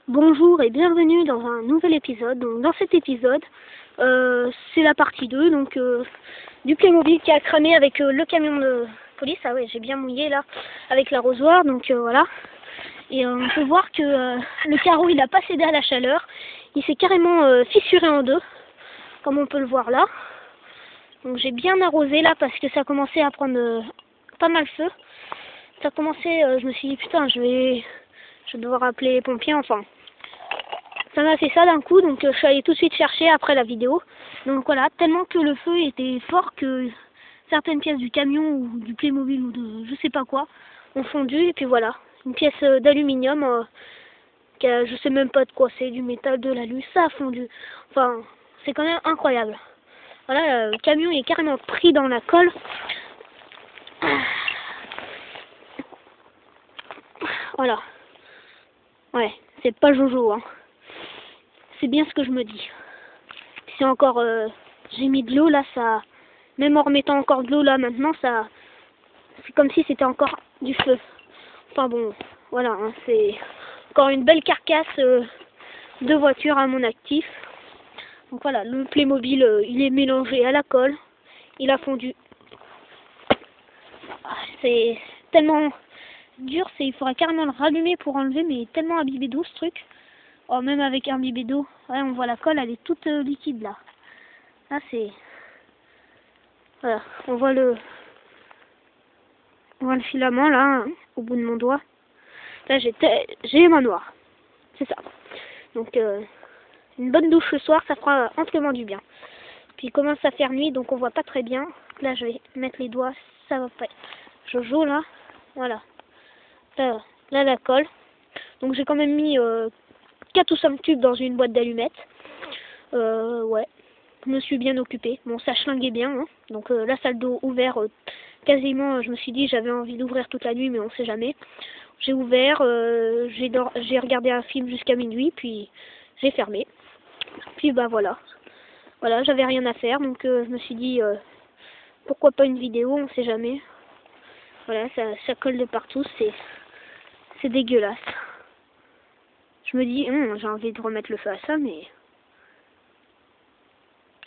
Bonjour et bienvenue dans un nouvel épisode. Donc, dans cet épisode, c'est la partie 2 du Playmobil qui a cramé avec le camion de police. Ah ouais, j'ai bien mouillé là avec l'arrosoir, donc voilà. Et on peut voir que le carreau il n'a pas cédé à la chaleur. Il s'est carrément fissuré en deux, comme on peut le voir là. Donc j'ai bien arrosé là parce que ça commençait à prendre pas mal feu. Ça commençait, je me suis dit putain, je vais devoir appeler les pompiers, enfin. Ça m'a fait ça d'un coup, donc je suis allée tout de suite chercher après la vidéo. Donc voilà, tellement que le feu était fort que certaines pièces du camion ou du Playmobil ou de je sais pas quoi ont fondu. Et puis voilà, une pièce d'aluminium, je sais même pas de quoi c'est, du métal, de l'alu, ça a fondu. Enfin, c'est quand même incroyable. Voilà, le camion est carrément pris dans la colle. Voilà. Ouais, c'est pas Jojo, hein. C'est bien ce que je me dis. C'est encore, j'ai mis de l'eau là, ça, même en remettant encore de l'eau là maintenant, ça, c'est comme si c'était encore du feu. Enfin bon, voilà, hein, c'est encore une belle carcasse de voiture à mon actif. Donc voilà, le Playmobil, il est mélangé à la colle, il a fondu. C'est tellement dur, il faudra carrément le rallumer pour enlever, mais il est tellement imbibé d'eau ce truc. Oh, même avec un imbibé d'eau, ouais, on voit la colle, elle est toute liquide là. Là c'est, voilà, on voit le filament là, hein, au bout de mon doigt. Là j'ai les mains noires, c'est ça. Donc une bonne douche ce soir, ça fera amplement du bien. Puis il commence à faire nuit, donc on voit pas très bien. Là je vais mettre les doigts, ça va pas. Jojo là, voilà. Là la colle. Donc j'ai quand même mis 4 ou 5 tubes dans une boîte d'allumettes. Ouais, je me suis bien occupée. Bon, ça schlinguait bien, hein. Donc la salle d'eau ouverte, quasiment, je me suis dit j'avais envie d'ouvrir toute la nuit, mais on sait jamais. J'ai ouvert, j'ai regardé un film jusqu'à minuit, puis j'ai fermé. Puis bah voilà. Voilà, j'avais rien à faire, donc je me suis dit pourquoi pas une vidéo, on sait jamais. Voilà, ça colle de partout, c'est dégueulasse. Je me dis, j'ai envie de remettre le feu à ça, mais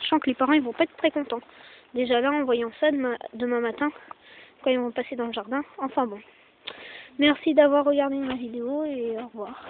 je sens que les parents ils vont pas être très contents. Déjà là, en voyant ça demain matin, quand ils vont passer dans le jardin. Enfin bon. Merci d'avoir regardé ma vidéo et au revoir.